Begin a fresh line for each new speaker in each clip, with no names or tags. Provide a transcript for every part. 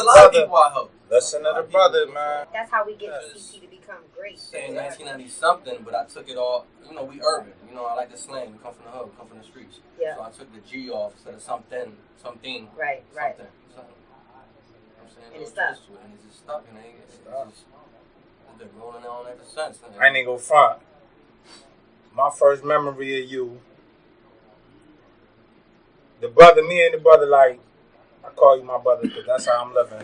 lot of people I help.
Listen to the brother, man.
That's how we get the CT to become great.
Saying 1990 something, but I took it all. You know, we urban. You know, I like the slang. We come from the hood. We come from the streets.
Yeah.
So I took the G off instead of something.
Right.
Something. I'm saying,
And it's stuck.
And it's just stuck. And it's been rolling on ever since.
I ain't gonna front. My first memory of you, me and the brother, like, I call you my brother because that's how I'm living.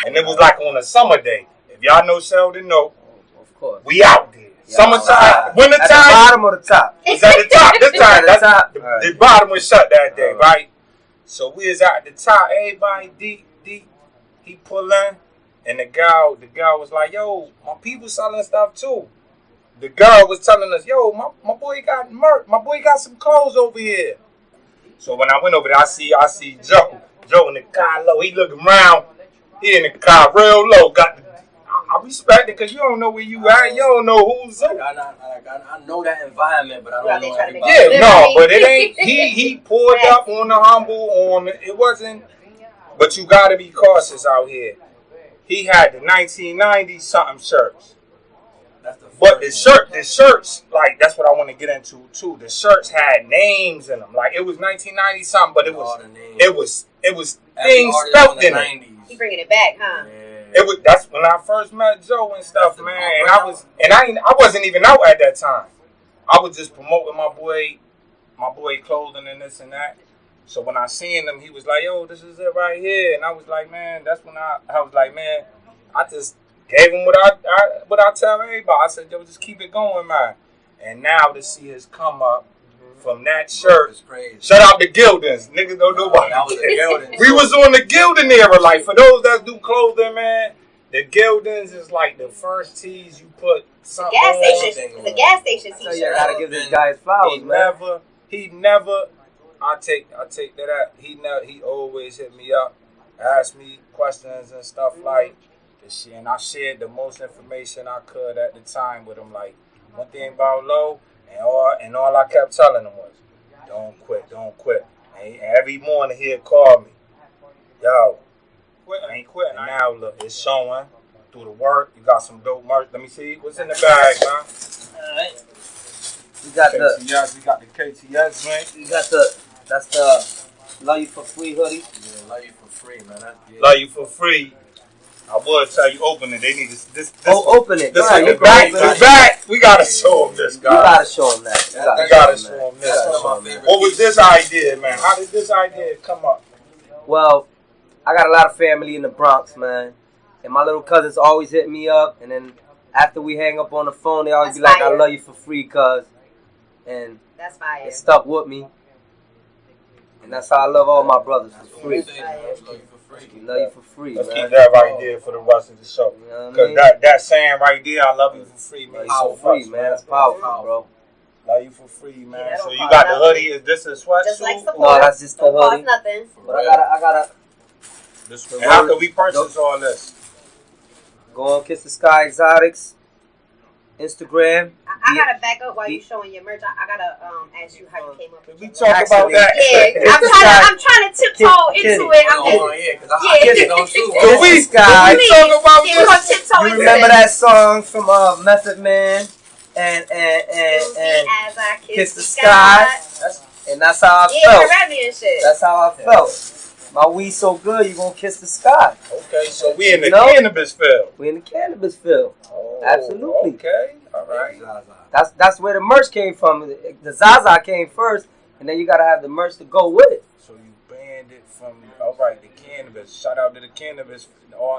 And it was like on a summer day. If y'all know Sheldon, know.
Of course.
We out there. Summertime, wintertime.
At the bottom or the top?
It's at the top. This time,
At the top.
the bottom was shut that day, right? So we was at the top. Everybody deep. He pull in, and the girl was like, "Yo, my people selling stuff too." The girl was telling us, "Yo, my boy got merch. My boy got some clothes over here." So when I went over there, I see Joe. Joe in the car low. He looking around. He in the car real low. I respect it because you don't know where you at. You don't know who's up.
I know that environment, but I don't know everybody.
Yeah, no, but it ain't. He pulled up on the humble. It wasn't. But you got to be cautious out here. He had the 1990 something shirts. But the shirts, like, that's what I want to get into too. The shirts had names in them. Like, it was 1990 something, but it was things spelt in it.
He bringing it back, huh?
Yeah. That's when I first met Joe and stuff, man. And I wasn't even out at that time. I was just promoting my boy clothing and this and that. So when I seen him, he was like, "Yo, this is it right here," and I was like, "Man," that's when I was like, "Man," I just gave him what I tell everybody. I said, "Yo, just keep it going, man." And now to see his come up from that shirt,
it's crazy.
Shout out to Gildens, niggas don't know about
that. Was the Gildens.
We was on the Gildan era, like for those that do clothing, man. The Gildens is like the first tees you put something on.
It's a gas station
So you gotta give this guy his flowers, man.
He never. I take that out. He always hit me up, asked me questions and stuff like this shit. And I shared the most information I could at the time with him. Like, one thing about Low, and all I kept telling him was, don't quit. And every morning he'd call me, "Yo, I ain't quitting." And now look, it's showing through the work. You got some dope merch. Let me see what's in the bag, man.
All right. We got
KTS, we got the KTS, man.
That's the Love You For Free hoodie.
Yeah, Love You For Free, man.
Love You For Free. I would tell you, open it. They need this.
Open it.
This is the back. We gotta show them this, guy.
You gotta show them that.
We gotta show them this. That's one of my favorites. What was this idea, man? How did this idea come up?
Well, I got a lot of family in the Bronx, man. And my little cousins always hit me up. And then after we hang up on the phone, they always be like, "I love you for free, cuz." And
that's fire.
It stuck with me. And that's how I love all my brothers for free. Love you for free.
Let's keep that right there for the rest of the show. Because that saying right there, "I love you for free," man.
So free, man. That's powerful, bro.
Love you for free, man. So you got the hoodie. Is this a sweatsuit?
Just like support.
No, that's just the hoodie.
Nothing.
But I gotta.
And how can we purchase all this?
Go on Kiss the Sky Exotics, Instagram.
I gotta back up while you showing your merch. I gotta ask you how you came up with it.
We talk about that.
Yeah, I'm trying to tiptoe into it.
We talk about this.
You remember that song from Method Man and
As I
Kiss the Sky? And that's how I felt.
And shit.
That's how I felt. My weed so good, you gonna kiss the sky.
Okay, so we in the cannabis field.
We in the cannabis field.
Oh,
absolutely.
Okay, all right.
That's where the merch came from. The Zaza came first, and then you gotta have the merch to go with it.
So you banned it from the cannabis. Shout out to the cannabis.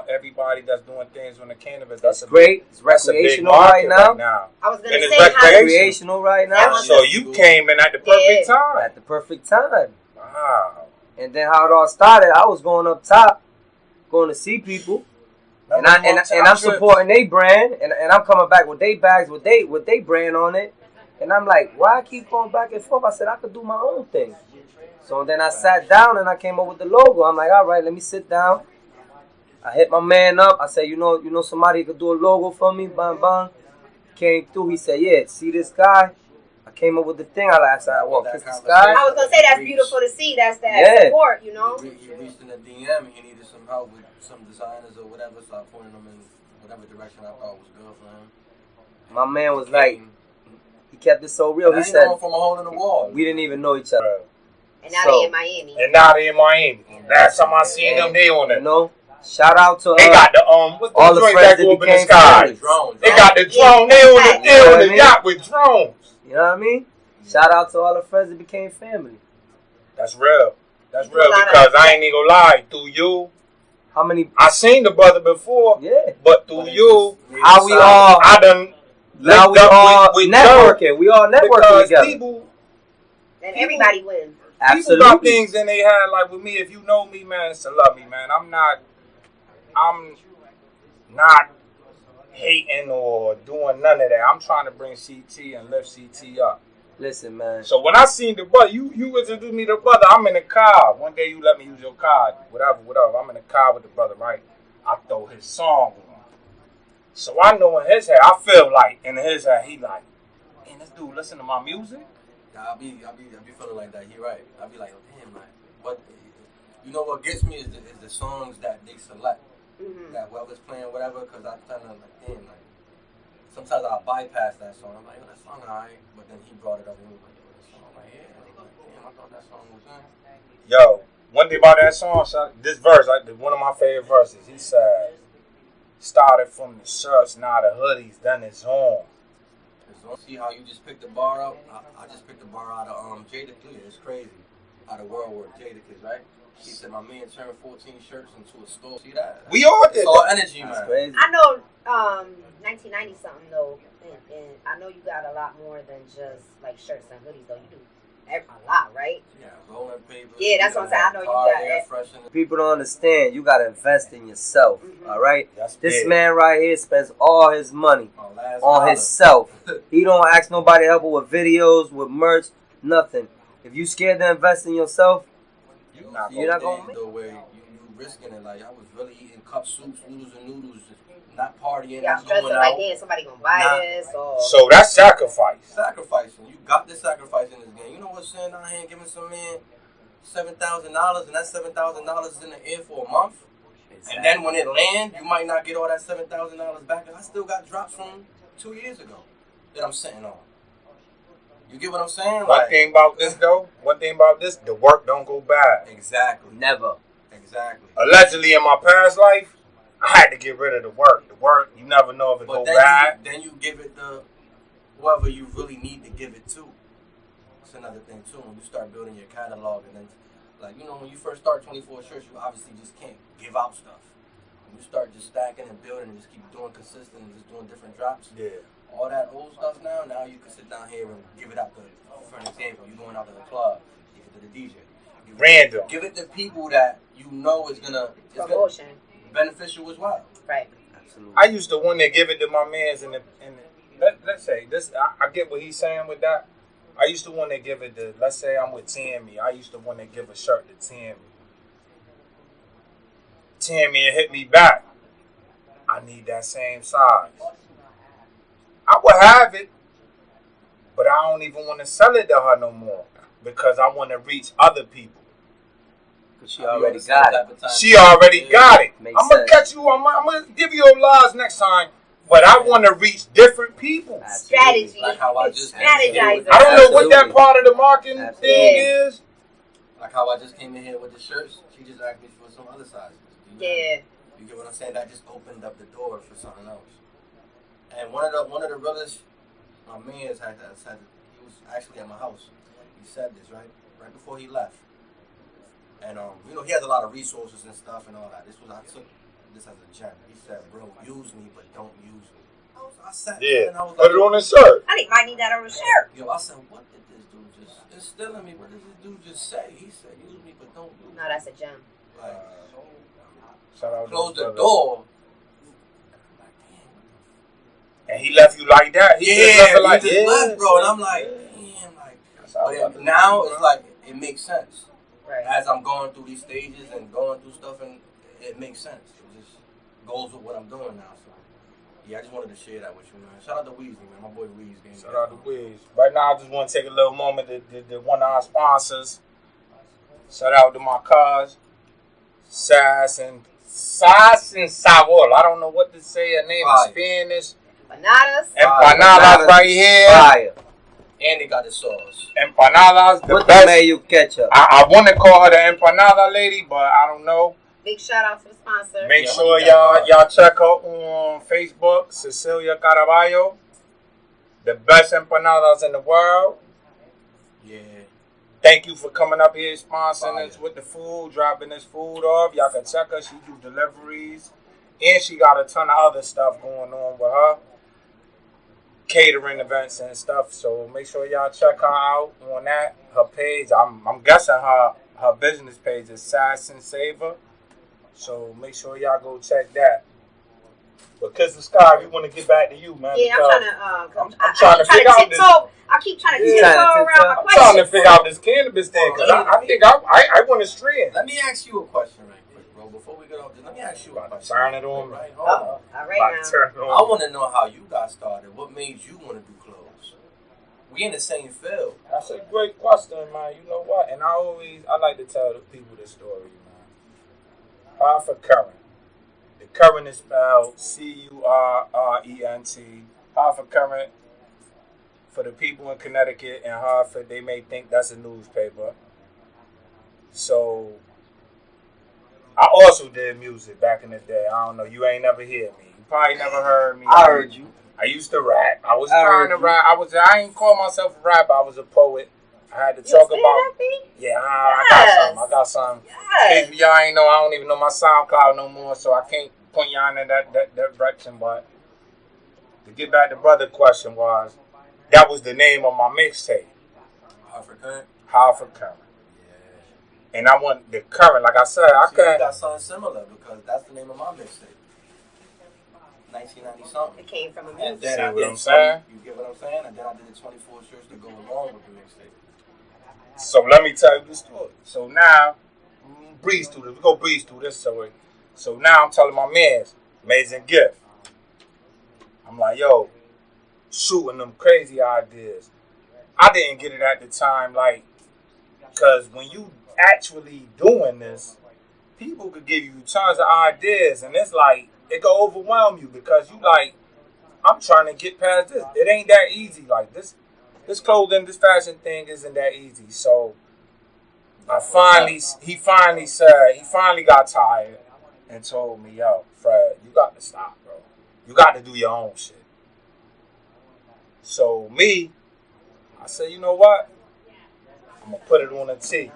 Everybody that's doing things on the cannabis. That's
great. It's recreational right now.
I was gonna say
recreational right now.
So you came in at the perfect time.
At the perfect time.
Wow.
And then how it all started, I was going up top, going to see people, and I'm supporting their brand, and I'm coming back with their bags with they brand on it, and I'm like, why I keep going back and forth? I said I could do my own thing. So then I sat down and I came up with the logo. I'm like, all right, let me sit down. I hit my man up. I said, you know somebody could do a logo for me, bang bang. Came through. He said, yeah, see this guy? I came up with the thing. I said, I want kiss the sky.
I was gonna say that's beautiful to see. That's that support, you know.
He reached in the DM and he needed some help with some designers or whatever, so I pointed him in whatever direction I thought was good for him.
My man was like, he kept it so real. He said,
from a hole in the wall.
We didn't even know each other.
And now they in Miami.
Last time I seen them, they on it.
You know, shout out to
they got the
what's all the friends that became
the sky.
Drones.
They got the drone. They on the yacht with drones.
You know what I mean? Shout out to all the friends that became family.
That's real. That's real because I ain't even gonna lie. Through you,
how many?
I seen the brother before.
Yeah.
But through you,
how we all?
I done.
Now we all networking. We all networking together.
And everybody wins.
Absolutely.
People got things in their head like with me. If you know me, man, it's to love me, man. I'm not hating or doing none of that. I'm trying to bring CT and lift CT up.
Listen, man.
So when I seen the brother, you introduced me to the brother. I'm in the car. One day you let me use your car, whatever. I'm in the car with the brother, right? I throw his song on. So I know in his head, I feel like in his head, he like, man, this dude listen to my music.
I'll be feeling like that. He right. I'll be like, oh, damn, man. But you know what gets me is the songs that they select. Mm-hmm. That whoever's playing whatever, because I kind of like, damn, like sometimes I'll bypass that song. I'm like, oh, that song alright, but then he brought it up and he was like, oh, that song, I'm like, yeah. I'm like, damn, I thought that song was good.
Yo, one thing about that song, this verse, like one of my favorite verses. He said, started from the shirts, now the hoodies, then it's on.
See how you just picked the bar up? I just picked the bar out of Jadakiss. It's crazy. Out of World War Jadakiss, right? He said my man turned 14 shirts into a store. See that?
We all did.
It's all energy, man.
Crazy.
I know 1990 something though, and I know you got a lot more than just like shirts and hoodies though. You do a lot, right?
Yeah, rolling paper.
Yeah, that's what I'm saying. I know you got it.
People don't understand. You gotta invest in yourself. Mm-hmm. All right.
That's
this
big.
Man right here spends all his money on himself. He don't ask nobody to help him with videos, with merch, nothing. If you scared to invest in yourself, you're not gonna make it.
The way you risking it, like I was really eating cup soups, noodles and noodles, just not partying.
Yeah, I'm stressing like, damn, somebody gonna buy this. Or...
So that's sacrifice.
Sacrificing. You got to sacrifice in this game. You know what's saying out here and giving some man $7,000, and that $7,000 is in the air for a month. Exactly. And then when it lands, you might not get all that $7,000 back. I still got drops from 2 years ago that I'm sitting on. You get what I'm saying?
One thing about this, the work don't go bad.
Exactly.
Never.
Exactly.
Allegedly, in my past life, I had to get rid of the work. The work, you never know if it go bad.
Then you give it to whoever you really need to give it to. That's another thing, too. When you start building your catalog, and then, like, you know, when you first start 24 shirts, you obviously just can't give out stuff. When you start just stacking and building and just keep doing consistent and just doing different drops.
Yeah.
All that old stuff now you can sit down here and give it out to, for an example, you going out to the club, give it to the DJ.
Random.
Give it to people that you know is gonna
promotion
beneficial as well.
Right.
Absolutely.
I used to want to give it to my mans let's say this. I get what he's saying with that. I used to want to give it to. Let's say I'm with Tammy. I used to want to give a shirt to Tammy. Tammy hit me back. I need that same size. I would have it, but I don't even want to sell it to her no more because I want to reach other people.
Because she already got it.
She already got it.
Makes
I'm going to catch you. I'm going to give you your lies next time, but I want to reach different people.
Strategy.
Like how I just
strategizing.
I don't know what that part of the marketing thing is.
Like how I just came in here with the shirts. She just asked me for some other sizes.
Yeah.
You get what I'm saying? That just opened up the door for something else. And one of the brothers, my man said, he was actually at my house. He said this right before he left. And you know, he has a lot of resources and stuff and all that. I took this as a gem. He said, "Bro, use me, but don't use me." I sat there and I was like,
put it on his shirt.
I might need that on his shirt.
Yo, I said, what did this dude just instill in me? What did this dude just say? He said, "Use me, but don't use me."
No, that's a gem.
Like,
shout out
close the door.
And he left you like that.
He just left, bro. And I'm like, damn, like. But now it's like it makes sense.
Right.
As I'm going through these stages and going through stuff, and it makes sense. It just goes with what I'm doing now. So Yeah, I just wanted to share that with you, man. Shout out to Weezy, man. My boy Weezy.
Shout out to Weezy. Right now, I just want to take a little moment to one of our sponsors. Shout out to my cuz, Sass and Sabor. I don't know what to say. Her name is Spanish. Empanadas right here.
Fire.
And they got the sauce.
Empanadas, the
What
best.
the mayo ketchup?
I want to call her the empanada lady, but I don't know.
Big shout out to the sponsor.
Make sure y'all check her on Facebook, Cecilia Caraballo. The best empanadas in the world.
Yeah.
Thank you for coming up here, sponsoring us with the food, dropping this food off. Y'all can check her. She do deliveries. And she got a ton of other stuff going on with her. Catering events and stuff. So make sure y'all check her out on that. Her page. I'm guessing her business page is Sass and Savor. So make sure y'all go check that. But Kiss the Sky, we want to get back to you, man.
Yeah, I'm
trying to figure out this.
I keep trying to tiptoe around my
I'm
question.
trying to figure out this cannabis thing because I think I want to stray.
Let me ask you a question right quick, bro. Before we get off this, let me ask you a question.
Turn it on.
Right,
All right now.
I want to know how you got started. What made you want to do clothes? We in the same field.
That's a great question, man. You know what? And I like to tell the people this story, man. Hartford Current. The Current is spelled Current. Hartford Current. For the people in Connecticut and Hartford, they may think that's a newspaper. So, I also did music back in the day. I don't know. You ain't never hear me. You probably never heard me.
I heard you.
I used to rap. I was trying to rap. I ain't call myself a rapper. I was a poet. I had to talk about. Yeah, I got some. If y'all ain't know, I don't even know my SoundCloud no more, so I can't point y'all in that direction. But to get back to brother question was, that was the name of my mixtape. Hartford Current. Yeah. And I want the current, like I said, I
could. Got something similar because that's the name of my mixtape. 1990 something.
It came from a
music.
music.
See what I'm saying?
You get what I'm saying? And then I did the 24 shirts to go along with the mixtape.
So let me tell you the story. So now, breeze through this. We go breeze through this story. So now I'm telling my mans, Amazing Gift. I'm like, yo, shooting them crazy ideas. I didn't get it at the time, like, because when you actually doing this, people could give you tons of ideas, and it's like, it could overwhelm you because you like, I'm trying to get past this. It ain't that easy. Like, this clothing, this fashion thing isn't that easy. So, he finally got tired and told me, yo, Fred, you got to stop, bro. You got to do your own shit. So I said, you know what? I'm going to put it on a tee.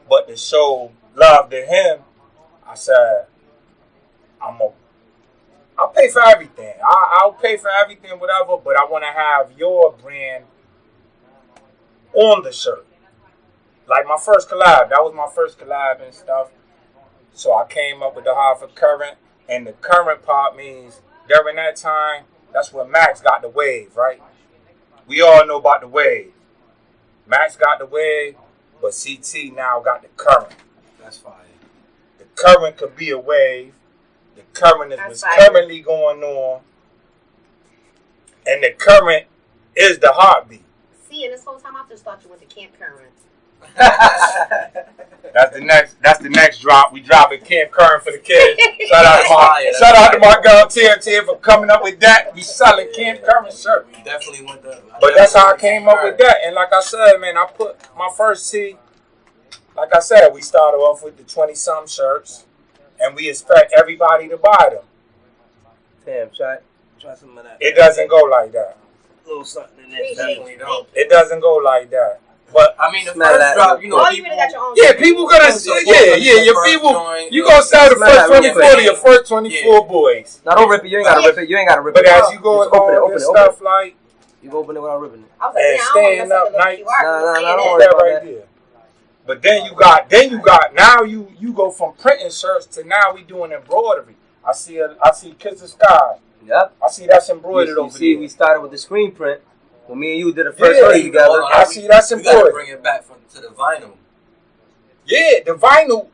But to show love to him, I said, I'll pay for everything. I'll pay for everything, whatever, but I want to have your brand on the shirt. Like my first collab. That was my first collab and stuff. So I came up with the Hartford Current. And the current part means during that time, that's when Max got the wave, right? We all know about the wave. Max got the wave, but CT now got the current.
That's fire.
The current could be a wave. The current is what's currently going on. And the current is the heartbeat.
See, and this whole time I just thought you went to Camp Current.
That's the next drop. We drop it Camp Current for the kids. Shout out to my girl TammTamm for coming up with that. We selling Camp Current shirt.
We definitely went there.
But that's how I came up with that. And like I said, man, I put my first tee. Like I said, we started off with the 20-some shirts, and we expect everybody to buy them.
Damn, try some of that.
It doesn't go like that.
A little something in there.
Definitely don't.
It doesn't go like that. But
I mean, the first drop, you know,
you really got your own.
Yeah, people gonna your people. You gonna sell the first 24 to your first 24 boys.
Now don't rip it. You ain't gotta rip it. You ain't gotta rip it.
But as you go along with stuff like,
you go open it without ripping it.
And staying up night.
No,
don't worry about right there. But then you got now you go from printing shirts to now we doing embroidery. I see Kiss the Sky.
Yep.
I see that's embroidered over there.
We started with the screen print. When me and you did the first hoodie together.
I see that's embroidered.
You gotta bring it back to the vinyl.
Yeah, the vinyl.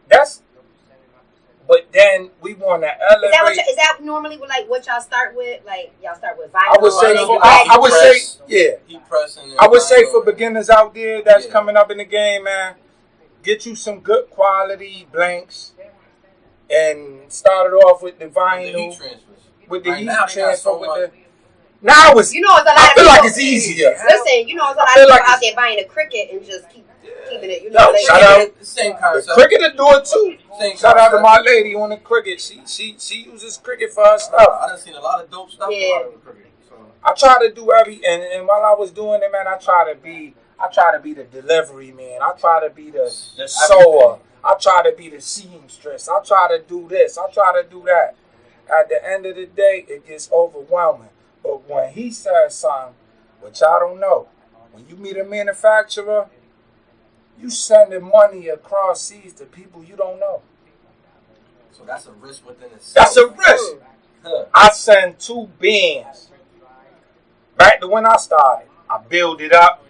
But then we want to elevate.
Is that normally what y'all start with? Like y'all start with vinyl.
I would say, yeah. I would say for beginners out there that's coming up in the game, man, get you some good quality blanks and start it off with the vinyl, with the heat transfer, with the. Now it's.
You know, it's a lot
I
of
feel
people,
like it's easier.
Listen, you know, it's a lot of people out there buying a Cricut and just keeping it. You know,
shout out.
The same concept.
The Cricut will do it too. Shout out to my lady on the Cricut. She uses Cricut for her stuff.
I done seen a lot of dope stuff out of the Cricut. So.
I try to do and while I was doing it, man, I try to be the delivery man. I try to be the sewer. I try to be the seamstress. I try to do this. I try to do that. At the end of the day, it gets overwhelming. But when he says something, which I don't know, when you meet a manufacturer, you sending money across seas to people you don't know.
So that's a risk within itself.
That's a risk. I send 2 bands. Back to when I started, I built it up.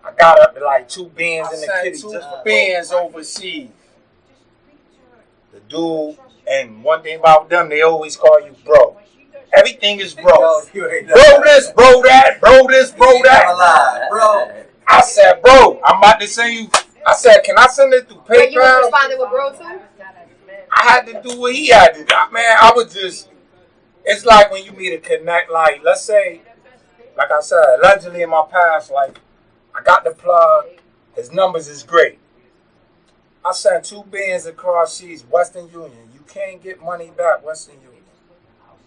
I got up to like 2 bands in the kitty, just bands overseas. The dude, and one thing about them, they always call you bro. Everything is bro. Bro this, bro that, bro this, bro that.
Bro.
I said, bro, I'm about to send you. I said, can I send it through PayPal?
You was responding with bro too?
I had to do what he had to do. Man, I was just, it's like when you meet a connect, like, let's say, like I said, allegedly in my past, like, I got the plug, his numbers is great. I sent 2 bands across seas, Western Union. You can't get money back, Western Union.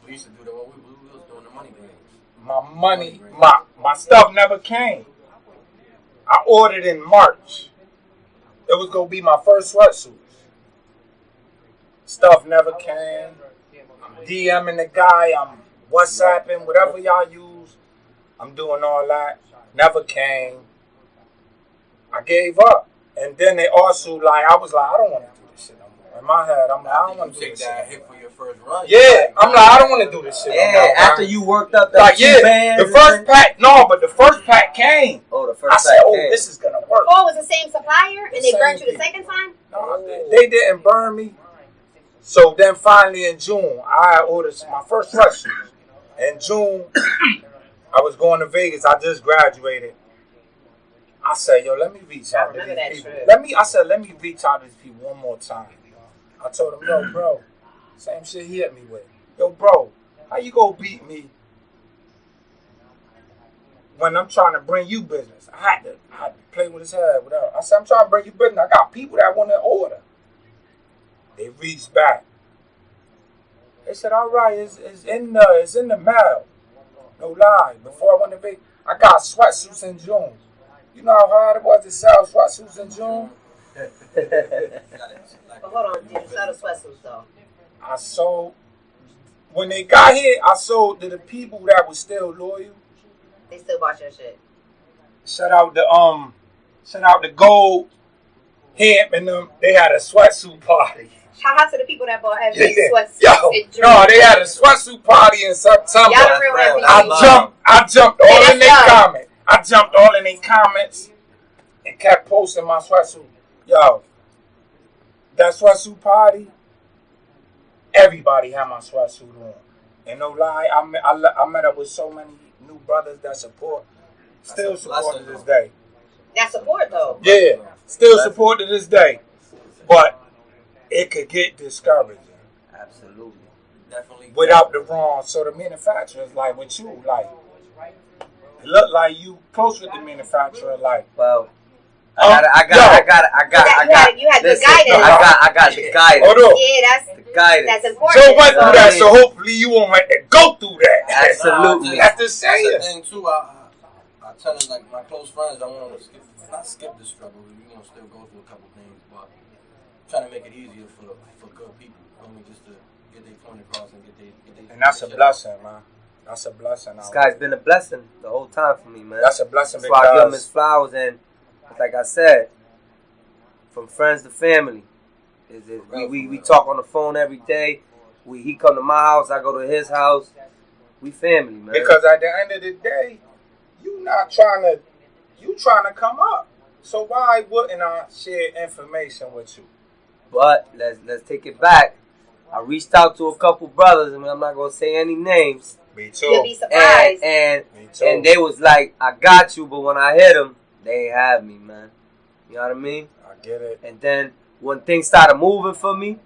We used to do that when we was doing the money games.
My money, my stuff never came. I ordered in March. It was going to be my first sweatsuits. Stuff never came. I'm DMing the guy. I'm WhatsApping, whatever y'all use. I'm doing all that. Never came. I gave up. And then they also, I was like, I don't want to do this shit no more. In my head, I'm like, I don't want to do this shit.
That hit for your first run.
Yeah, I'm like, I don't want to do this shit no more.
After you worked up that 2 bands.
The first pack, but the first pack came.
Oh, the first
I said,
pack came.
This is going to work.
Oh, it was the same supplier and they burnt you the second time?
No, they didn't burn me. So then finally in June, I ordered my first sweatsuits. In June, I was going to Vegas. I just graduated. I said, yo, let me reach out to these people. Let me reach out to these people one more time. I told him, yo, bro, same shit he hit me with. Yo, bro, how you gonna beat me when I'm trying to bring you business? I had to play with his head, whatever. I said, I'm trying to bring you business. I got people that want to order. They reached back. They said, all right, it's in the mail. No lie. Before I went to Vegas, I got sweatsuits in June. You know how hard it was to sell sweatsuits in June?
But hold on, did you sell the sweatsuits though?
I sold. When they got here, I sold to the people that were still loyal.
They still bought your shit.
Shout out to Gold, Hemp, and them. They had a sweatsuit party.
Shout out to the people that bought every sweatsuit.
No, they had a sweatsuit party in September.
Y'all real MVP.
I jumped all in their comments. I jumped all in their comments and kept posting my sweatsuit. Yo, that sweatsuit party, everybody had my sweatsuit on. And no lie, I met up with so many new brothers that support, still support to this day.
That support though.
Yeah, still support to this day. But it could get discouraging.
Absolutely. Definitely.
Without the wrong, so the manufacturer's like with you, like, it look like you close with the manufacturer, like.
Well, I got.
You had the guidance.
I got the guidance.
Hold on.
Yeah,
the guidance.
that's important.
So went through that, so hopefully you won't have to go through that.
Absolutely.
That's the saying.
That's the thing too. I tell them, like, my close friends, I want to skip the struggle. You're gonna still go through a couple things, but trying to make it easier for good people. Only just to get their point across and get their.
And that's a blessing, man. That's a blessing.
This guy's been a blessing the whole time for me, man.
That's a blessing.
That's why I give him his flowers, and like I said, from friends to family. We talk on the phone every day. He come to my house, I go to his house. We family, man.
Because at the end of the day, you trying to come up. So why wouldn't I share information with you?
But let's take it back. I reached out to a couple brothers, and I'm not gonna say any names.
Me too.
You'll be surprised.
And
Me too.
and they was like, I got you, but when I hit them, they ain't have me, man. You know what I mean?
I get it.
And then when things started moving for me,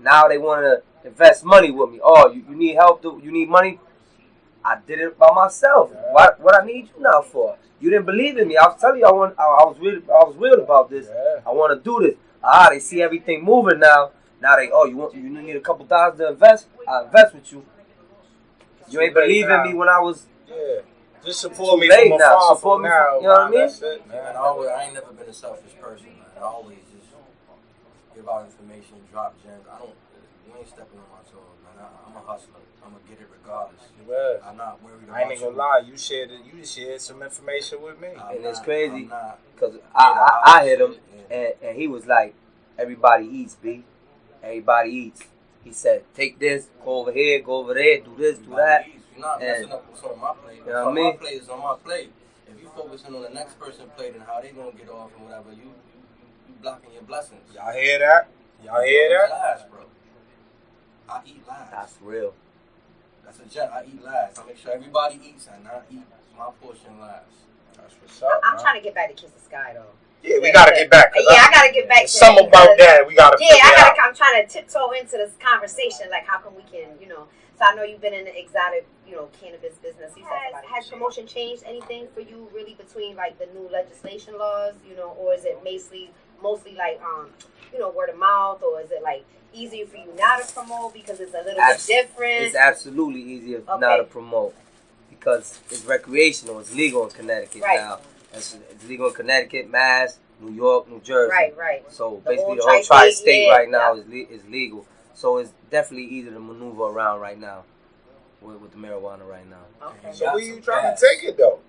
now they want to invest money with me. Oh, you need help? You need money? I did it by myself.
Yeah.
What I need you now for? You didn't believe in me. I was telling you I was real about this.
Yeah.
I want to do this. They see everything moving now. Now you need a couple dollars to invest. I invest with you. You ain't believing me when I was.
Yeah. Just support me
Too late
from
now.
afar.
Support me
now,
from- you know what I mean?
That's it, man.
And I ain't never been a selfish person, man. I always just give out information, drop gems. You ain't stepping on my toes, man. I'm a hustler. I'm gonna get it regardless.
Yeah.
I'm not worried about
I ain't gonna lie, you shared some information with me.
And it's crazy
I'm not.
because I hit him and he was like, everybody eats, B. Everybody eats. He said, take this, go over here, go over there, do this, do that.
You're not messing up what's on my plate.
You know what I
What's on
mean?
my plate is on my plate. If you focusing on the next person's plate and how they gonna get off and whatever, you blocking your blessings.
Y'all hear that? Y'all hear that?
Last, bro. I eat last.
That's real.
That's a gem. I eat last. I make sure everybody eats and I eat my portion last.
That's what's up.
I'm
man.
trying to get back to Kiss the Sky though.
Yeah, we gotta get back.
Yeah, I gotta get back.
There's something about that. We gotta.
Yeah,
figure out.
I'm trying to tiptoe into this conversation. Like, how come we can, So I know you've been in the exotic, cannabis business. Has promotion changed anything for you, really, between like the new legislation laws, or is it mostly like, word of mouth, or is it like easier for you now to promote because it's a little bit different?
It's absolutely easier now to promote because it's recreational. It's legal in Connecticut now. It's legal in Connecticut, Mass, New York, New Jersey.
Right.
So basically, the whole tri-state right now is legal. So it's definitely easier to maneuver around right now with the marijuana right now.
Okay.
So where you trying to take it though?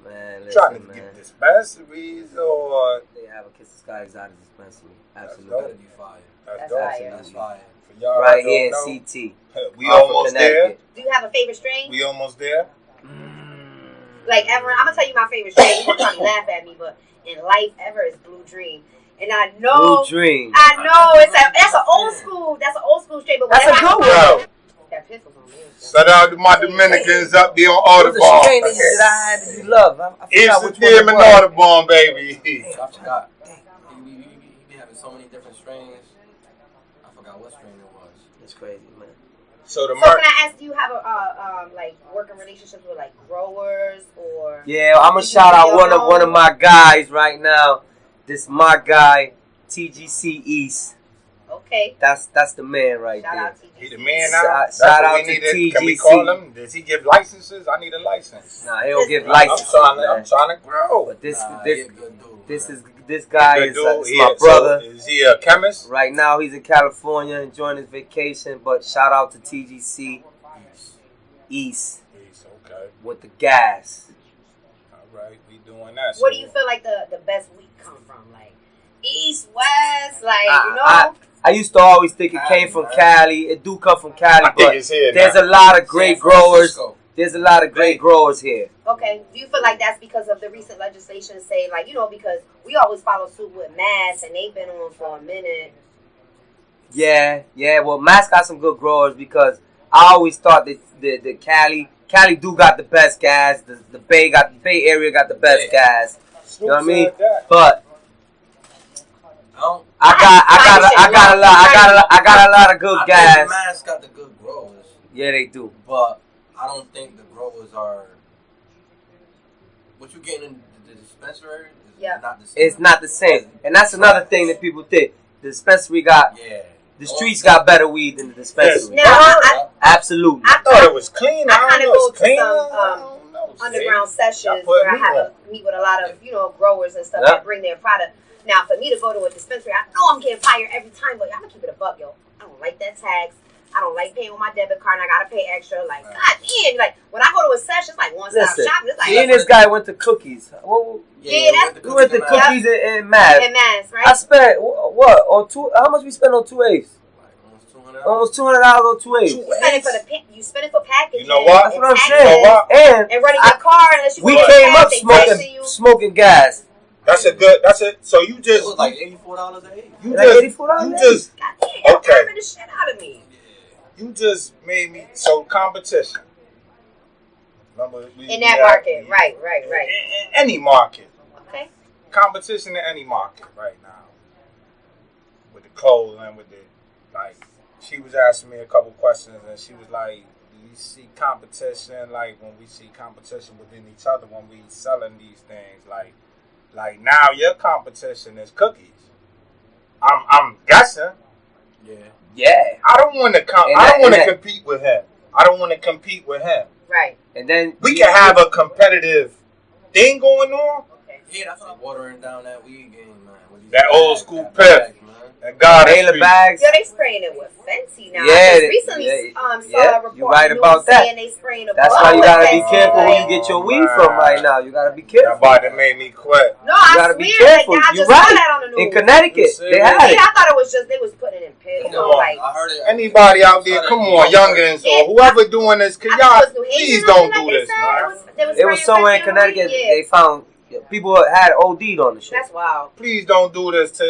Man,
You trying to
listen,
get dispensaries or?
They have a Kiss the Sky exotic dispensary.
That's
Absolutely.
dope.
That'd be fire.
That's
dope.
fire.
That's fire.
For y'all
Right
that
here
don't
in
know,
CT.
We
I'm from
almost there.
Connecticut.
Do you have a favorite strain?
We almost there.
Like, ever, I'm gonna tell you my favorite strain. You're gonna probably laugh at me, but in life ever is Blue Dream. And I know,
Blue Dream.
that's an old school strain. But
That's a
whenever
good
I-
one.
That pistol's on me.
Shout out to my Dominicans up there on
It was a
Audubon.
strain that I had to love. I forgot
It's
which
the
one
Tim
it
and
was.
Audubon, baby.
I forgot. You be having so many different strains. I forgot what strain it was.
It's crazy, man.
So the
So can I ask, do you have like working relationships with like growers or?
Yeah, I'm gonna shout out one of my guys right now. This my guy, TGC East.
Okay.
That's the man right
Shout
there.
out to
He
you.
the man now.
Shout
That's what
out
we
to
needed. Can we
TGC.
call him? Does he give licenses? I need a license.
Nah, he don't give
I'm
licenses,
I'm
man.
trying to grow.
But
He a good dude, man.
this guy
Good
is
dude.
my brother.
So is he a chemist?
Right now he's in California enjoying his vacation. But shout out to TGC East
He's okay.
with the gas.
All right, we doing that.
Where do you feel like the best weed come from? Like East, West, like
I used to always think it came from Cali. It do come from Cali,
I think
but
it's here
there's
now.
a lot of great
San
growers.
Francisco.
There's a lot of great growers here.
Okay. Do you feel like that's because of the recent legislation? Say, like, because we always follow suit with Mass, and they've been on for a minute.
Yeah. Well, Mass got some good growers because I always thought that the Cali do got the best gas. The Bay Area got the best gas. You know what I mean? But I got a lot of good gas.
Mass got the good growers.
Yeah, they do.
But I don't think the growers are. What you getting in the dispensary is not the same.
It's not the same, and that's another thing that people think. The dispensary the streets got better weed than the dispensary.
Now,
Absolutely.
I thought it was clean.
I kind of go to
clean.
some underground sessions where I have to meet with a lot of growers and stuff that bring their product. Now, for me to go to a dispensary, I know I'm getting fired every time, but I'm gonna keep it a buck, yo. I don't like that tax. I don't like paying with my debit card, and I gotta pay extra. Like, god damn! Like when I go to a session, it's like one stop shopping. It's like
me and this guy went to Cookies.
We
went to Cookies in Mass.
In Mass, right?
I spent what on two? How much we spent on 2/8? Almost $200 on 2/8.
You spend it for packaging.
You know what?
That's what I'm saying. And
running your car unless you
we came up smoking gas.
That's a good. That's it. So you just
It was like $84 a eight.
You
Like
just
$84
you just okay.
The shit out of me.
You just made me so competition. Remember,
In that market, right.
In any market.
Okay.
Competition in any market right now. With the clothes and with the like, she was asking me a couple questions and she was like, "Do you see competition like when we see competition within each other when we selling these things like now your competition is cookies." I'm guessing.
Yeah.
I don't want to compete with him. I don't want to compete with him.
Right.
And then
We can have a competitive thing going on.
Okay.
Yeah, that's like watering down that weed game, man. With these
That old
bags,
school
that
pep.
bags, man.
And God,
mailer bags.
Yo, they spraying it with Fenty now.
Yeah,
I just recently saw a report.
you right
news
about that.
saying they spraying the
That's
ball
why you
with
gotta be
Fenty.
careful where you get your weed from right now. You gotta be
That
careful.
about to make me quit.
No,
You
I
gotta
swear,
be careful.
Like, I
You're
just saw
right.
that on the news.
In Connecticut, they had
Yeah,
it.
I thought it was just they was putting it in pills.
Come
You know,
on.
like
I heard it.
Anybody out there, come on, youngins
Yeah.
or whoever doing this, can
I
y'all
think it was New
please
Haven,
don't
like
do
they
this,
said.
man.
It
It was somewhere in Connecticut. They found people had OD'd on the shit.
That's wild.
Please don't do this to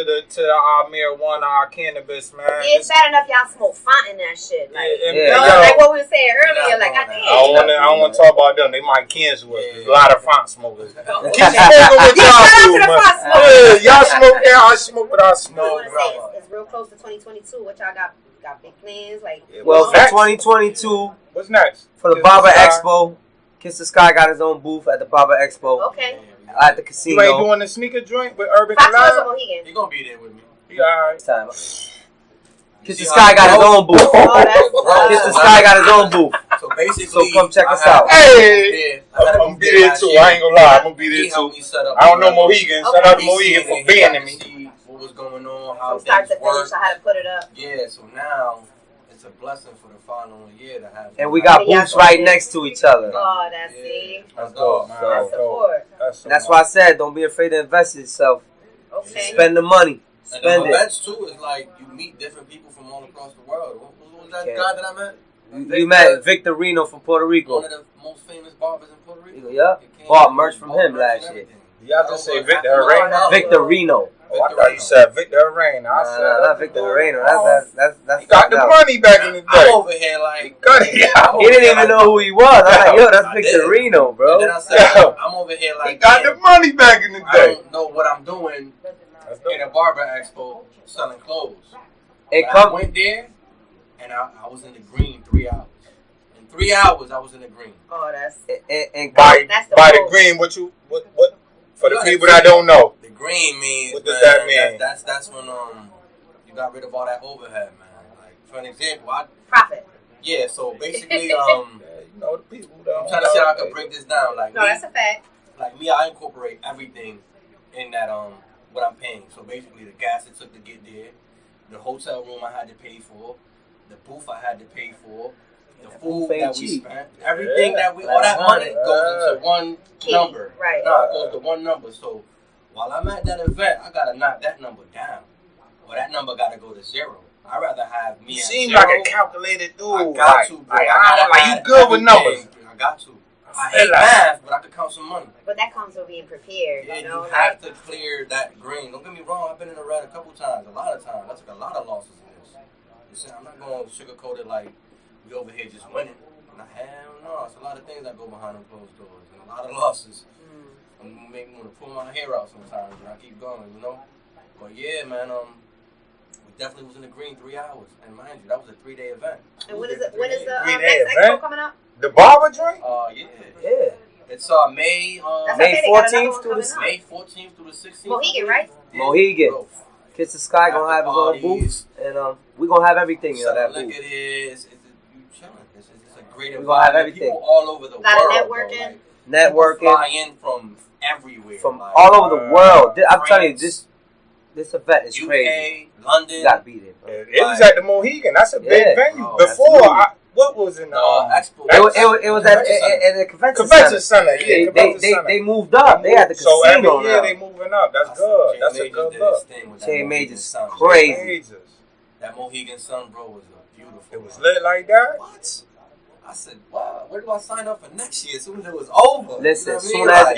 our marijuana, our cannabis, man.
Yeah, it's bad enough y'all smoke font in that shit. Like,
Yeah,
you know,
yo.
like what we were saying earlier. Like, I
I don't want to talk about them. They might cancel us. There's a lot of font smokers. Keep smoking what
Shout out
y'all
to
do,
the
man.
font smokers.
Yeah, y'all smoke there, I smoke what I
I
smoke.
want to say it's real close to 2022. What y'all got big plans? Like,
Yeah,
Well,
what's
for
next?
2022,
What's next?
for the
Kiss
Barber
Sky.
Expo, Kiss the Sky got his own booth at the Barber Expo
okay.
at the
You
casino.
ain't doing the sneaker joint with Urban
Fox was
Collab?
a Mohegan.
He gonna be there with me.
Yeah, all right.
Time. Kiss
See
the
how
Sky
it
got his
grows?
own booth.
Oh, that's
Bro,
Kiss the Sky got his own booth.
So basically,
So come check us
I had-
out.
Hey!
I had a
I'm gonna
booth
be
there
there
last
too.
year.
I ain't gonna lie. I'm gonna be
He
there
helped
too.
me set up.
I don't know Mohegan. Shout out to
He
Mohegan
seen
for
it. He
being
got
to
to
me.
see what was going on, how
From start to
things
finish,
work.
I had to put it up.
Yeah, so now it's a blessing for the following year to have.
And we got
Yeah,
booths
y'all
right
go
next to each other.
Oh, that's it.
That's
dope,
dope, man.
That's support.
That's why I said, don't be afraid to invest in yourself.
Okay.
Spend the money.
And
Spend
the
it.
events too is like you meet different people from all across the world. What was that
Okay.
guy that I met?
You met Victor Reno from Puerto
One
Rico.
of the most famous barbers in Puerto Rico.
Yeah.
He came
Bought
and
merch from
bought
him
merch
last
and
year.
everything.
Y'all just say
Over
Victor
$500.
Herrera?
Victor Reno.
Oh, I thought you said Victor Herrera. I said
Not Victor Reno. That's
he got the
no.
money back in the
I'm
day.
over here like.
Cut it out.
He didn't even know who he was. I'm like, yo, that's
I
Victor
did.
Reno,
And then
bro.
I said, I'm over here like.
He got the
damn,
money back in the
I
day.
don't know what I'm doing
That's
in a barber expo selling clothes.
And
But I
come,
went there and I was in the green 3 hours. In 3 hours, I was in the green.
Oh, that's
and
By
That's the
the
goal.
green, what for the
You
people
gotta
that don't know?
The green means.
What does
man,
that mean?
That's when you got rid of all that overhead, man. Like for an example,
profit.
so basically
Yeah, you know the people.
I'm trying to see how I can break this down. Like
No,
me,
that's a fact.
like me, I incorporate everything in that what I'm paying. So basically, the gas it took to get there, the hotel room I had to pay for, the booth I had to pay for, the food
ain't
that we
cheap.
spent, everything that all that money goes into one number.
Right.
No, it goes to one number. So while I'm at that event, I gotta knock that number down, or that number gotta go to zero. I'd rather have me
You
at
seem
zero.
like a calculated dude.
I got to, bro.
You good with numbers.
I got to. I
feel
hate
like-
math, but I could count some money.
But that comes with being prepared,
Yeah,
you
you
know.
have to clear that green. Don't get me wrong, I've been in the red a couple times, a lot of times. I took a lot of losses in this. You see, I'm not going to sugarcoat it like we over here just winning. Hell no, it's a lot of things that go behind them closed doors and a lot of losses. I'm making me want to pull my hair out sometimes and I keep going, you know. But yeah, man, we definitely was in the green 3 hours, and mind you, that was a 3-day event.
And when is the
3-day
next
event?
expo coming up?
The barber joint?
Yeah.
yeah.
It's May
That's
May
okay, they got another
14th
one
through the
coming up.
May 14th through the 16th.
Mohegan, right?
Yeah.
Mohegan.
Bro,
Kiss the Sky gonna have his own
After
booth, and we gonna have everything in that
Look,
booth.
it is. You chilling. It's a great
We gonna have
environment.
everything.
People all over the
Lot of
world. Bro.
networking.
Like, people
Networking
fly in from everywhere.
from
like,
all over the world. I'm telling you,
France,
this event is
UK,
crazy.
London.
You gotta be there, bro.
It was at the Mohegan. That's a big
Yeah.
venue.
Oh,
Before,
absolutely.
what was in the
Expo.
It was at the convention
convention
center.
center? Yeah, convention center.
They moved up. They had the
So
casino
every year
now.
they moving up. That's good.
Jay
That's a
Majors
good
did
look.
his thing with that
Jay
Mohegan
Majors
sun.
crazy.
Jesus.
That Mohegan sun, bro, was beautiful.
It was lit like that.
What? I said, wow, where do I sign up for next year? As soon as it was over.
Listen,
you
soon
know
as
like,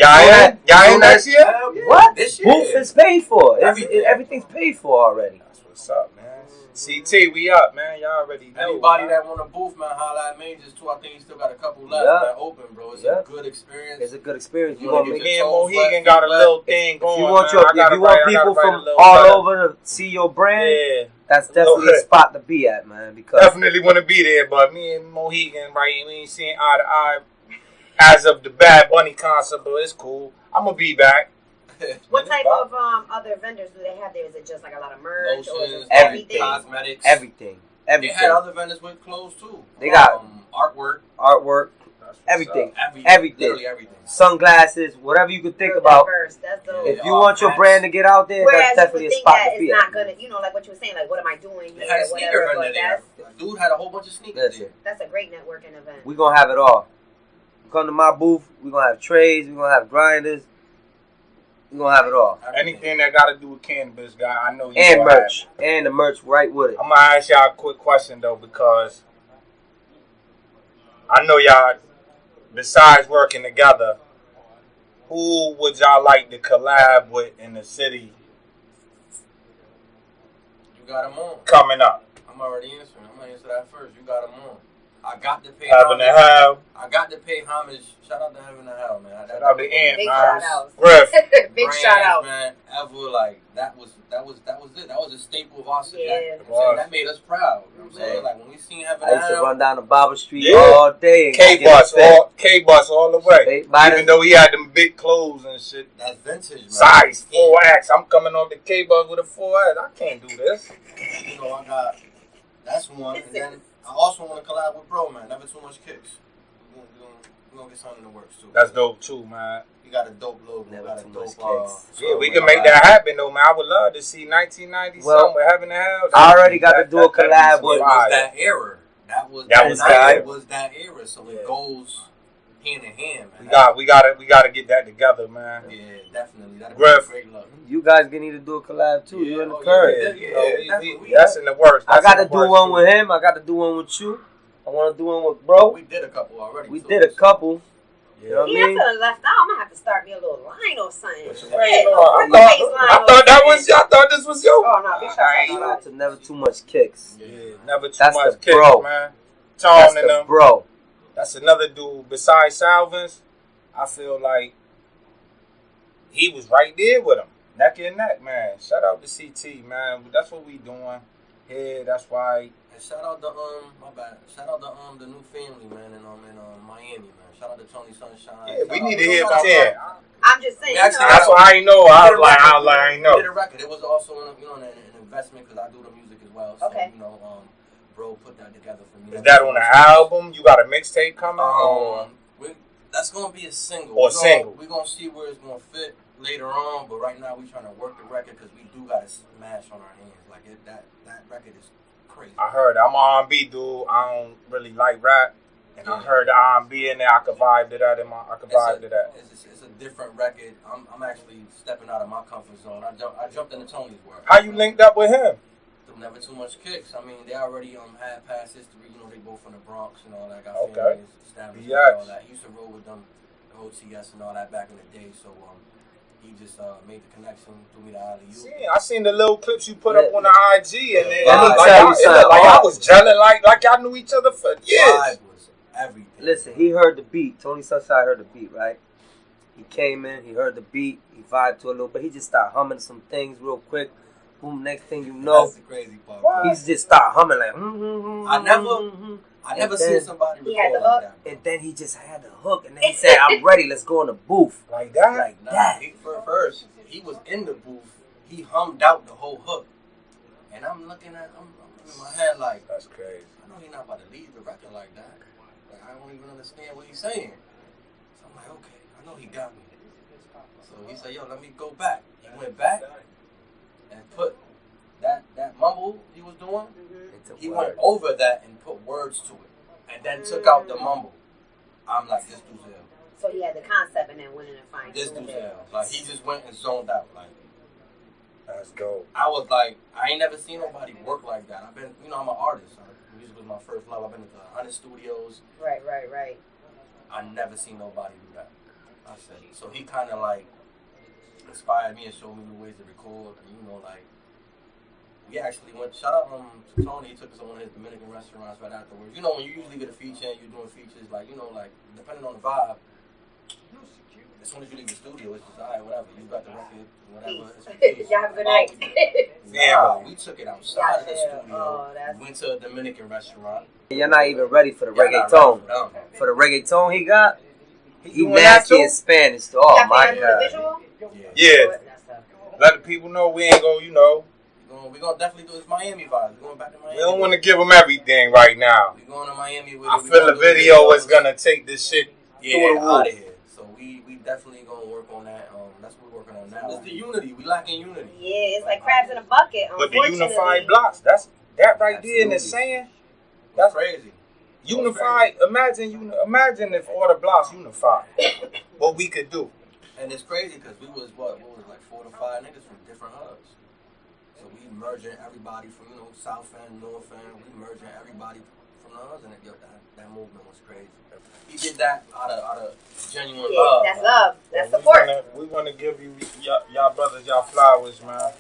y'all in next year?
Yeah,
what?
This year?
Booth is paid for.
Everything's
paid for already.
That's what's up, man. CT, we up, man. Y'all already know.
Anybody that want a booth, man, holla at Majors too. I think he still got a couple left, man, open, bro. It's a good experience.
It's a good experience.
You want to
me and Mohegan got a little thing going.
If you want people from all over to see your brand, that's definitely a spot to be at, man. Because
definitely want to be there, but me and Mohegan, right, we ain't seeing eye to eye as of the Bad Bunny concert, but it's cool. I'm gonna be back.
What type of other vendors do they have there? Is it just like a lot of merch?
Lotions,
everything?
Cosmetics.
Everything.
They had other vendors with clothes too.
They got
artwork,
everything.
Everything. Literally everything.
Sunglasses, whatever you could think about.
That's dope.
If you want your brand to get out there, that's definitely a spot to be at.
It's not gonna, like what you were saying, like what am I doing?
They had a sneaker vendor there. Dude had a whole bunch of sneakers there.
That's a great networking event.
We're gonna have it all. Come to my booth, we're gonna have trays, we're gonna have grinders. We're gonna have it all.
Anything that got to do with cannabis, guy, I know you.
And merch. And the merch right with it.
I'm gonna ask y'all a quick question though, because I know y'all, besides working together, who would y'all like to collab with in the city?
You got them on.
Coming up.
I'm already answering. I'm gonna answer that first. You got them on. I got to pay
Heaven and
homage. I got to pay homage. Shout out to Heaven and Hell, man.
Shout out to Ant,
big
man.
shout out.
Griff.
Big shout out,
man. Ever like that was it. That was a staple of our city.
Yeah.
That made us proud. You know what I'm saying? Like when we seen Heaven
I
and
used to
Hell,
run down to Barber Street all day.
K-Bus all the way. Even though he had them big clothes and shit.
That's vintage, man.
Size 4X. I'm coming off the K-Bus with a 4X. I can't do this.
You know, that's one. And then I also want to collab with Bro, man. Never Too Much Kicks. We're going to get something in the works, too.
That's dope, too, man.
You got a dope logo.
Never Too Much Kicks.
Yeah, we can make that happen, though, man. I would love to see 1990 something with Heaven and Hell.
I already got to do a collab with...
It was that era. That was that era. So it goes hand in hand, man.
We gotta get that together, man.
Yeah, definitely. That'd be great luck.
You guys can need to do a collab too. You're in the current.
Yeah, that's in the works.
I got to do one with him. I got to do one with you. I want to do one with Bro.
We did a couple already.
We did a couple. You know what I mean?
I left out. I'm gonna have to start me a little line or something.
I thought that was. I thought this was you.
Oh no, big shout
out to Never Too Much Kicks.
Yeah, Never Too Much Kicks,
bro.
Man.
That's the bro.
That's another dude besides Salvins. I feel like he was right there with him, neck and neck, man. Shout out to CT, man. That's what we doing here. That's why.
And shout out to my bad. Shout out to the new family, man, in Miami, man. Shout out to Tony Sunshine.
Yeah, we need to hear from him.
I'm just saying.
That's why I know. I was like, I know.
We did a record. It was also an investment because I do the music as well. So,
okay.
Bro put that together for me.
Is that on the album? You got a mixtape coming?
That's gonna be a single. We're gonna see where it's gonna fit later on, but right now we're trying to work the record because we do got a smash on our hands. Like that record is crazy.
I heard I'm an R&B dude. I don't really like rap, and I heard the R&B in there. I could vibe to that.
It's a different record. I'm actually stepping out of my comfort zone. I jumped into Tony's work.
How you linked up with him?
Never Too Much Kicks. I mean, they already had past history. They both from the Bronx and all that. Got families established and all that. He used to roll with them, the OTS and all that back in the day. So he just made the connection, threw me the alley-oop.
I seen the little clips you put up on the IG, and it
looked
like I was gelling, like y'all knew each other for years.
Vibe was everything.
Listen, he heard the beat. Tony Sunshine heard the beat, right? He came in, he heard the beat, he vibed to a little bit. He just started humming some things real quick. Boom, next thing you know,
that's the crazy part.
He's just start humming like.
I never seen somebody record like that.
And then he just had the hook, and then he said, "I'm ready. Let's go in the booth."
Like that.
First, he was in the booth. He hummed out the whole hook, and I'm looking at him. I'm in my head like,
"That's crazy."
I know he's not about to leave the record like that. Like I don't even understand what he's saying. So I'm like, okay, I know he got me. So he said, "Yo, let me go back." He went back and put that mumble he was doing. He went over that and put words to it, and then took out the mumble. I'm like, this dude's ill.
So he had the concept and then went in and find
this dude's ill. Like he just went and zoned out. Like
That's dope.
I was like, I ain't never seen nobody work like that. I've been, I'm an artist. Music was my first love. I've been to 100 studios.
Right.
I never seen nobody do that. I said, so he kind of like inspired me and showed me new ways to record. And like we actually went. Shout out to Tony. He took us to one of his Dominican restaurants right afterwards. When you usually get a feature and you're doing features, like like depending on the vibe. As soon as you leave the studio, it's just alright, whatever. You got the record, whatever.
Y'all have a good night.
We took it outside of the studio. We went to a Dominican restaurant.
You're not even ready for the reggaeton. For the reggaeton he got, he nasty in Spanish. Oh my God.
Yeah. Let the people know we ain't gonna,
We're gonna definitely do this Miami vibe. We're going back to Miami.
We don't want to give them everything right now.
We're going to Miami.
I feel the video is gonna take this shit
out of here. So we definitely gonna work on that. That's what we're working on now. It's the unity. We lacking unity.
Yeah, it's like crabs in a bucket.
But the unified blocks, that right there in the sand.
That's crazy.
Unified. Imagine if all the blocks unified. What we could do.
And it's crazy because we was like 4 to 5 niggas from different hubs. So we merging everybody from South End, North End. We merging everybody from the hubs, and that movement was crazy. He did that out of genuine love.
That's love. That's support.
We want to give you y'all brothers y'all flowers, man.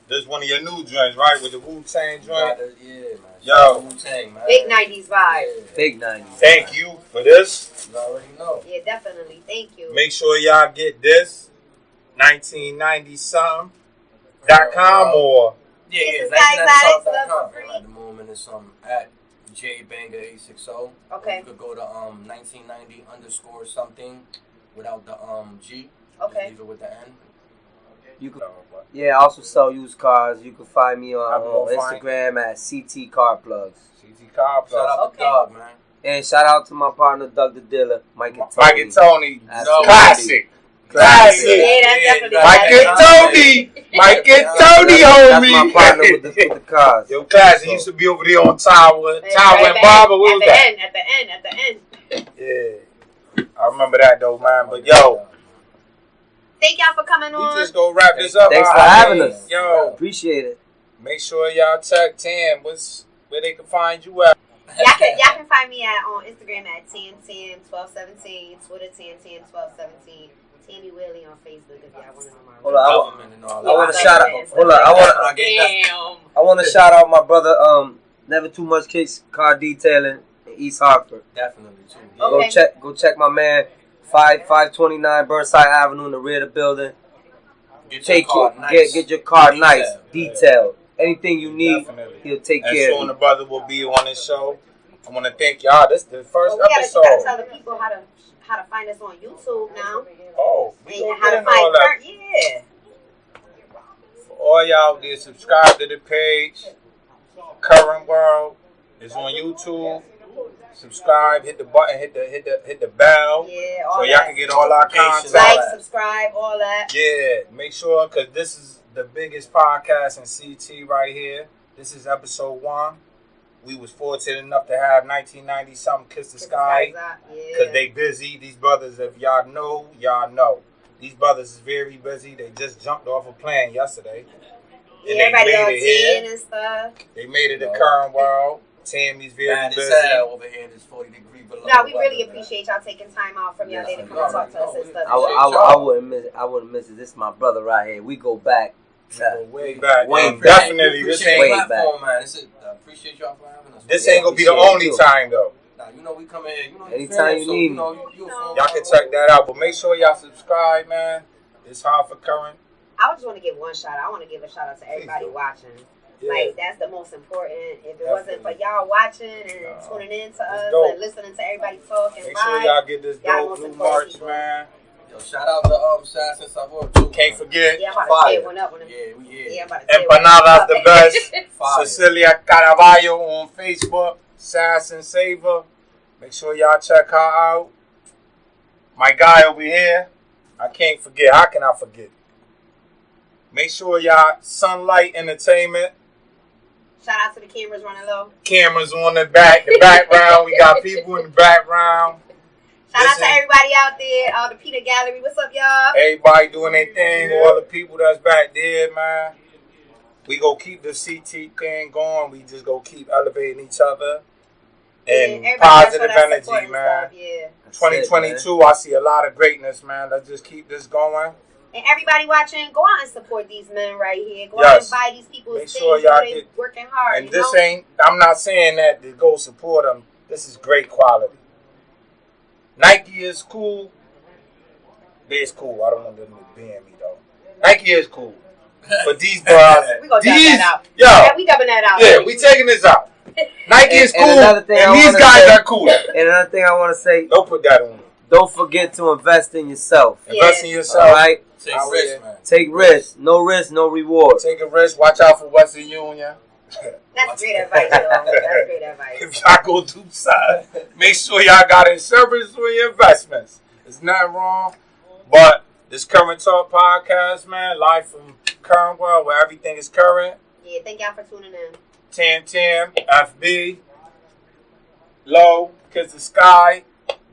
This one of your new joints, right? With the Wu-Tang joint.
Yeah, man.
Yo,
Wu-Tang, man.
Big 90s vibe.
Yeah.
Big 90s.
Thank you for this.
You already know.
Yeah, definitely. Thank you.
Make sure y'all get this 1990something.com or
This is guys.com.
At the moment, it's at JBanger860.
Okay.
You could go to 1990_something without the G.
Okay.
Just leave it with the N.
You could, I also sell used cars. You can find me on Instagram at CT Car Plugs.
CT Car Plugs.
Shout out to Doug, man.
And shout out to my partner Doug the Dealer, Mike and Tony.
Mike and Tony.
Classic.
Yeah, that's definitely
Mike and Tony. Mike and Tony, homie.
That's my partner with the cars.
Yo, Classic used to be over there on Tower and Barber. What was that?
At the end.
Yeah. I remember that though, man. But yo.
Thank y'all for coming on.
We just gonna wrap this up.
Thanks for having us.
Yo.
Appreciate it.
Make sure y'all check Tam. Where they can find you at.
Y'all can find me on Instagram at TammTamm1217, Twitter TammTamm1217, Tammy Willie on Facebook if y'all want to know my
Hold on, I want to shout out. Hold on, I want to shout out my brother. Never Too Much Kicks Car Detailing in East Hartford.
Definitely too.
Okay.
Go check my man. 529 Burnside Avenue in the rear of the building. Get your car nice, detailed. Anything you need, he'll take care of
you. And the brother will be on this show. I want to thank y'all. This is the first episode.
We gotta tell the people how to find us on YouTube now.
Oh,
and how to find all that. Yeah.
For all y'all there, subscribe to the page. Current World is on YouTube. Subscribe, hit the button, hit the bell, so y'all can get all our content.
Like, subscribe, all that.
Yeah, make sure, because this is the biggest podcast in CT right here. This is episode 1. We was fortunate enough to have 1990 something Kiss the Sky, because they busy. These brothers, if y'all know, y'all know. These brothers is very busy. They just jumped off a plane yesterday.
And they made it here. And stuff.
They made it to Current World. Tammy's very busy.
Over here, it's 40 degrees below.
No, we really appreciate y'all taking time out from your day to come and talk to us and stuff.
I wouldn't miss it. This is my brother right here. We go back.
Way back.
Definitely.
This
ain't
way back.
Man. Appreciate y'all for having us.
This ain't gonna be the only time though.
Nah, we come in here.
Anytime you need me.
Y'all can check that out. But make sure y'all subscribe, man. It's hard for Current.
I just want to give one shout out. I want to give a shout out to everybody watching. Yeah. Like, that's the most important. If it wasn't for y'all watching and tuning in to us and listening to everybody talk and
make sure y'all get this dope new merch, man.
Yo, shout out to Sass Sabor too.
Can't forget.
Yeah, I'm about to tear one up.
Yeah,
I'm about to tear
Empanadas the best. Cecilia Caraballo on Facebook. Sass and Savor. Make sure y'all check her out. My guy over here. I can't forget. How can I forget? Make sure y'all Sunlight Entertainment.
Shout out to the cameras running low.
Cameras on the background. We got people in the background.
Shout out to everybody out there, all the Peter Gallery. What's up, y'all?
Everybody doing their thing. All the people that's back there, man. We go keep the CT thing going. We just go keep elevating each other. And positive energy, man.
Yeah.
2022, I see a lot of greatness, man. Let's just keep this going.
And everybody watching, go out and support these men right here. Go out and buy these people's things.
Sure y'all
they working hard.
And this ain't, I'm not saying that to go support them. This is great quality. Nike is cool. They's cool. I don't want them to ban me, though. Nike is cool. But these bras,
we gonna dub that out.
Yeah,
we dubbing that out.
Yeah, we taking this out. Nike is cool, and these guys are cool.
And another thing I want to say,
don't put that on me.
Don't forget to invest in yourself.
Invest in yourself.
All right?
Take risks, man.
Take risks. No risk, no reward.
Take a risk. Watch out for Western Union.
That's great advice, though. That's great advice.
If y'all go do side, make sure y'all got insurance for your investments. There's nothing wrong. But this Current Talk podcast, man, live from Current World, where everything is current.
Yeah, thank y'all for tuning in.
TammTamm, FB, Low, Kiss the Sky,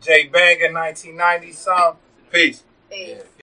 J Banger 1990 song. Peace.
Peace.
Yeah.